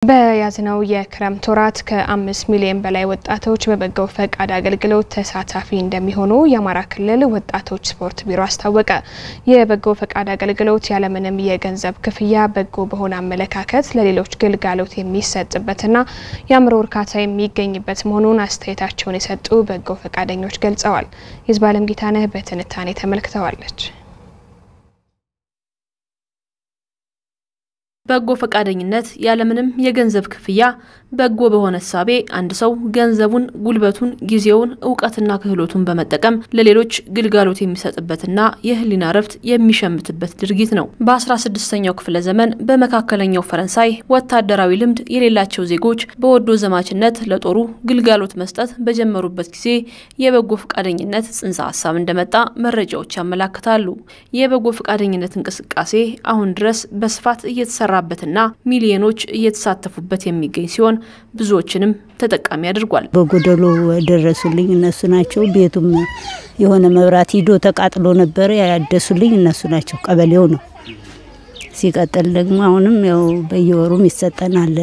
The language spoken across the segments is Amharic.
በያዝነው የክረምት ወራት ከ5 ሚሊዮን በላይ ወጣቶች በበጎ ፈቃድ አገልግሎት ተሳታፊ እንደሚሆኑ የአማራ ክልል ወጣቶች ስፖርት ቢሮ አስታወቀ። የበጎ ፈቃድ አገልግሎት ያለምንም የገንዘብ ክፍያ በጎ በሆነ አመለካከት ለሌሎች ግልጋሎት የሚሰጥበትና የአእምሮ እርካታ የሚገኝበት መሆኑን አስተያየታቸውን የሰጡ በጎ ፈቃደኞች ገልጸዋል። ይዝባለም ጌታነህ በትንታኔ ተመልክተዋለች። በጎ ፈቃደኝነት ያለምንም የገንዘብ ክፍያ በጎ በሆነ ሐሳቤ አንድ ሰው ገንዘቡን፣ ጉልበቱን፣ ጊዜውን፣ ዕውቀትና ክህሎቱን በመጠቀም ለሌሎች ግልጋሎት የሚሰጥበትና የህሊና ረፍት የሚሸምትበት ድርጊት ነው። በ16ኛው ክፍለ ዘመን በመካከለኛው ፈረንሳይ ወታደራዊ ልምድ የሌላቸው ዜጎች በወዶ ዘማችነት ለጦሩ ግልጋሎት መስጠት በጀመሩበት ጊዜ የበጎ ፈቃደኝነት ጽንሰ ሐሳብ እንደመጣ መረጃዎች ያመለክታሉ። የበጎ ፈቃደኝነት እንቅስቃሴ አሁን ድረስ በስፋት እየተሰራበትና ሚሊዮኖች እየተሳተፉበት የሚገኝ ሲሆን ብዙዎችንም ተጠቃሚ አድርጓል። በጎደሎ ደረሱልኝ እነሱ ናቸው። ቤቱም የሆነ መብራት ሂዶ ተቃጥሎ ነበር ያደሱልኝ እነሱ ናቸው። ቀበሌው ነው። ሲቀጥል ደግሞ አሁንም ያው በየወሩም ይሰጠናል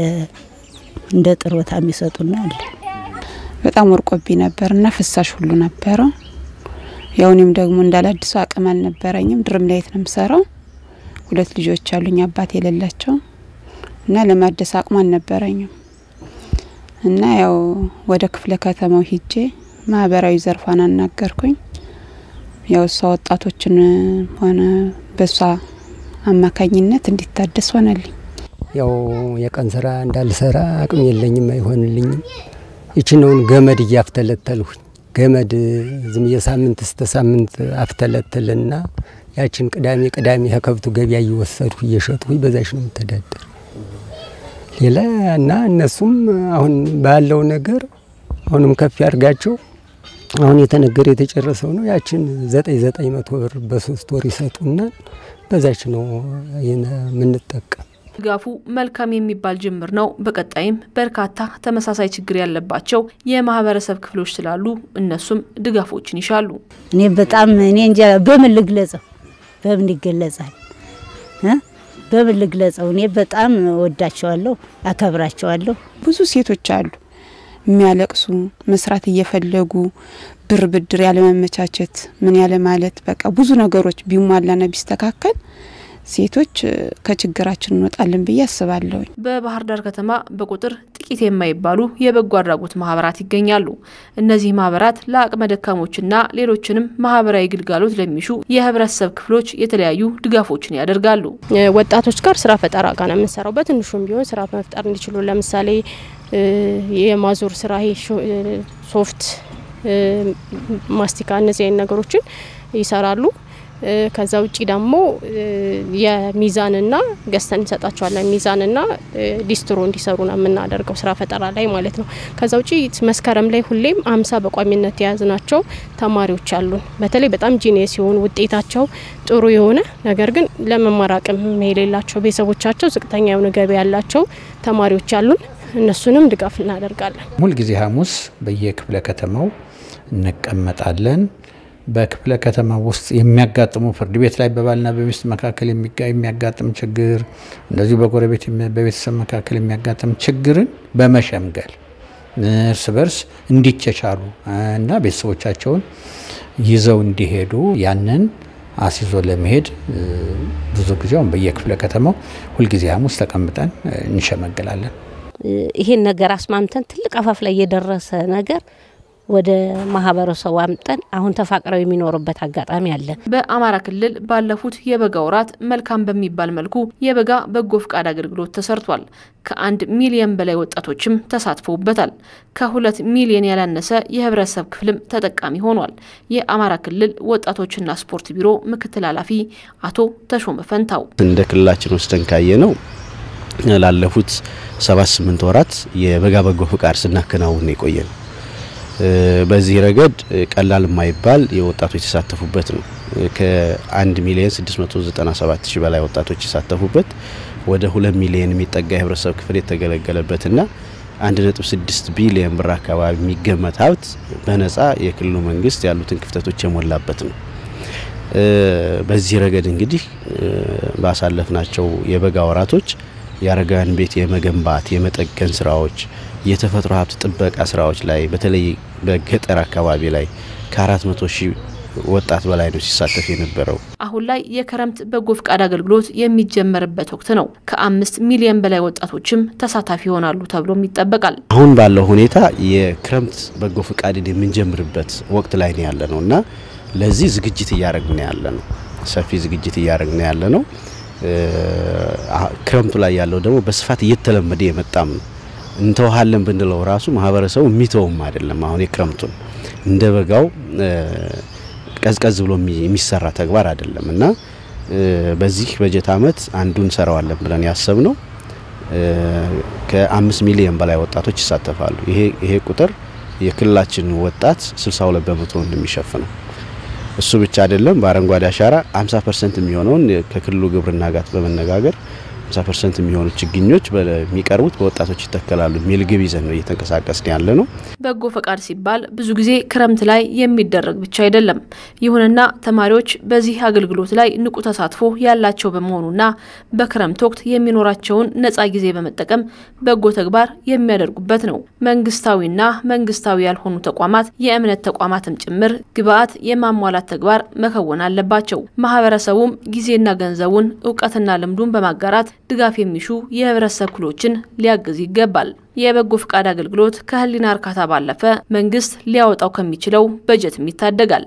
እንደ ጥሮታ የሚሰጡናል። በጣም ወርቆቢ ነበርና ፍሳሽ ሁሉ ነበር። ያውንም ደግሞ እንዳላድሱ አቅም አልነበረኝም። ድርም ላይት ነው የምሰራው። 2 ልጆች አሉኝ አባት የሌላቸው እና ለማደስ አቅም አልነበረኝም። እና ያው ወደ ክፍለ ከተማው ሂጄ ማህበራዊ ዘርፋን አናገርኩኝ። ያው ወጣቶችን ሆነ በሷ አማካኝነት እንዲታደስ ሆነልኝ። ያው የቀን ስራ እንዳልሰራ አቅም የለኝም አይሆንልኝም። ይችነውን ገመድ እያፍተለተልኩኝ ገመድ ዝም የሳምንት እስከ ሳምንት አፍተለተልና ያችን ቅዳሜ ከከብቱ ገበያ እየወሰድኩ እየሸጥኩኝ በዛሽ ነው ተዳደር። ሌላ እና እነሱም አሁን ባለው ነገር አሁንም ከፍ ያርጋቸው አሁን የተነገረ የተጨረሰው ነው። ያችን 900 ብር በ3 ወር ይሰጡና በዛች ነው የምንጠቀም። ድጋፉ መልካም የሚባል ጅምር ነው። በቀጣይም በርካታ ተመሳሳይ ችግር ያለባቸው የማህበረሰብ ክፍሎች ስላሉ እነሱም ድጋፎችን ይሻሉ። እኔ እንጃ በምን ልግለጸው በምን ይገለጻል በምን ልግለጸው? እኔ በጣም ወዳቸዋለሁ አከብራቸዋለሁ። ብዙ ሴቶች አሉ የሚያለቅሱ መስራት እየፈለጉ ብድር ያለ መመቻቸት ምን ያለ ማለት በቃ ብዙ ነገሮች ቢሟላና ቢስተካከል ሴቶች ከችግራችን እንወጣለን ብዬ አስባለሁ። በባህር ዳር ከተማ በቁጥር ጥቂት የማይባሉ የበጎ አድራጎት ማህበራት ይገኛሉ። እነዚህ ማህበራት ለአቅመ ደካሞችና ሌሎችንም ማህበራዊ ግልጋሎት ለሚሹ የህብረተሰብ ክፍሎች የተለያዩ ድጋፎችን ያደርጋሉ። ወጣቶች ጋር ስራ ፈጠራ ጋር ነው የምንሰራው። በትንሹም ቢሆን ስራ መፍጠር እንዲችሉ ለምሳሌ የማዞር ስራ ሶፍት ማስቲካ እነዚህ አይነት ነገሮችን ይሰራሉ። ከዛ ውጪ ደግሞ የሚዛንና ገስተን እንሰጣቸዋለን። ሚዛንና ዲስትሮ እንዲሰሩና የምናደርገው ስራ ፈጠራ ላይ ማለት ነው። ከዛ ውጪ መስከረም ላይ ሁሌም 50 በቋሚነት ያዝናቸው ተማሪዎች አሉን። በተለይ በጣም ጂኒየስ የሆኑ ውጤታቸው ጥሩ የሆነ ነገር ግን ለመማር አቅም የሌላቸው ቤተሰቦቻቸው ዝቅተኛ የሆነ ገቢ ያላቸው ተማሪዎች አሉን። እነሱንም ድጋፍ እናደርጋለን። ሙሉ ጊዜ ሐሙስ በየክፍለ ከተማው እንቀመጣለን። በክፍለ ከተማ ውስጥ የሚያጋጥሙ ፍርድ ቤት ላይ በባልና በሚስት መካከል የሚያጋጥም ችግር እንደዚህ በጎረቤት በቤተሰብ መካከል የሚያጋጥም ችግርን በመሸምገል እርስ በርስ እንዲቻቻሉ እና ቤተሰቦቻቸውን ይዘው እንዲሄዱ ያንን አሲዞ ለመሄድ ብዙ ጊዜው በየክፍለ ከተማው ሁሉ ጊዜ ሐሙስ ተቀምጠን እንሸመገላለን። ይሄን ነገር አስማምተን ትልቅ አፋፍ ላይ የደረሰ ነገር ወደ ማህበረሰቡ አምጠን አሁን ተፋቅረው የሚኖርበት አጋጣሚ አለ። በአማራ ክልል ባለፉት የበጋ ወራት መልካም በሚባል መልኩ የበጋ በጎ ፈቃድ አገልግሎት ተሰርቷል። ከ1 ሚሊዮን በላይ ወጣቶችም ተሳትፈውበታል። ከ2 ሚሊዮን ያላነሰ የህብረተሰብ ክፍልም ተጠቃሚ ሆኗል። የአማራ ክልል ወጣቶችና ስፖርት ቢሮ ምክትል ኃላፊ አቶ ተሾመ ፈንታው እንደ ክልላችን ውስጥ ተንካየ ነው ላለፉት 7-8 ወራት የበጋ በጎ ፈቃድ ስናከናውን የቆየን። በዚህ ረገድ ቀላል የማይባል የወጣቶች የተሳተፉበት ነው። ከ1 ሚሊዮን 697 ሺህ በላይ ወጣቶች የተሳተፉበት ወደ 2 ሚሊዮን የሚጠጋ የህብረተሰብ ክፍል የተገለገለበትና 1.6 ቢሊዮን ብር አካባቢ የሚገመት ሀብት በነፃ የክልሉ መንግስት ያሉትን ክፍተቶች የሞላበት ነው። በዚህ ረገድ እንግዲህ ባሳለፍናቸው የበጋ ወራቶች የአረጋውያን ቤት የመገንባት የመጠገን ስራዎች የተፈጥሮ ሀብት ጥበቃ ስራዎች ላይ በተለይ በገጠር አካባቢ ላይ ከ400,000 ወጣት በላይ ነው ሲሳተፍ የነበረው። አሁን ላይ የክረምት በጎ ፍቃድ አገልግሎት የሚጀመርበት ወቅት ነው። ከ5 ሚሊዮን በላይ ወጣቶችም ተሳታፊ ይሆናሉ ተብሎም ይጠበቃል። አሁን ባለው ሁኔታ የክረምት በጎ ፍቃድን የምንጀምርበት ወቅት ላይ ነው ያለነውና ለዚህ ዝግጅት እያደረግን ያለነው ሰፊ ዝግጅት እያደረግን ያለነው ክረምቱ ላይ ያለው ደግሞ በስፋት እየተለመደ የመጣም ነው። እንተውሃለን ብንለው ራሱ ማህበረሰቡ የሚተውም አይደለም። አሁን የክረምቱን እንደ በጋው ቀዝቀዝ ብሎ የሚሰራ ተግባር አይደለምና በዚህ በጀት ዓመት አንዱን ሰራዋለን ብለን ያሰብነው ከ5 ሚሊዮን በላይ ወጣቶች ይሳተፋሉ። ይሄ ቁጥር የክልላችን ወጣት 62% እንደሚሸፍነው እሱ ብቻ አይደለም። በአረንጓዴ አሻራ 50% የሚሆነውን ከክልሉ ግብርና ጋር በመነጋገር 50% የሚሆኑ ችግኞች በሚቀርቡት በወጣቶች ይተከላሉ የሚል ግብ ይዘን ነው እየተንቀሳቀስን ያለ ነው። በጎ ፈቃድ ሲባል ብዙ ጊዜ ክረምት ላይ የሚደረግ ብቻ አይደለም። ይሁንና ተማሪዎች በዚህ አገልግሎት ላይ ንቁ ተሳትፎ ያላቸው በመሆኑና በክረምት ወቅት የሚኖራቸውን ነፃ ጊዜ በመጠቀም በጎ ተግባር የሚያደርጉበት ነው። መንግስታዊና መንግስታዊ ያልሆኑ ተቋማት የእምነት ተቋማትም ጭምር ግብአት የማሟላት ተግባር መከወን አለባቸው። ማህበረሰቡም ጊዜና ገንዘቡን ዕውቀትና ልምዱን በማጋራት ድጋፍ የሚሹ የህብረተሰብ ክፍሎችን ሊያግዝ ይገባል። የበጎ ፍቃድ አገልግሎት ከህሊና እርካታ ባለፈ መንግስት ሊያወጣው ከሚችለው በጀትም ይታደጋል።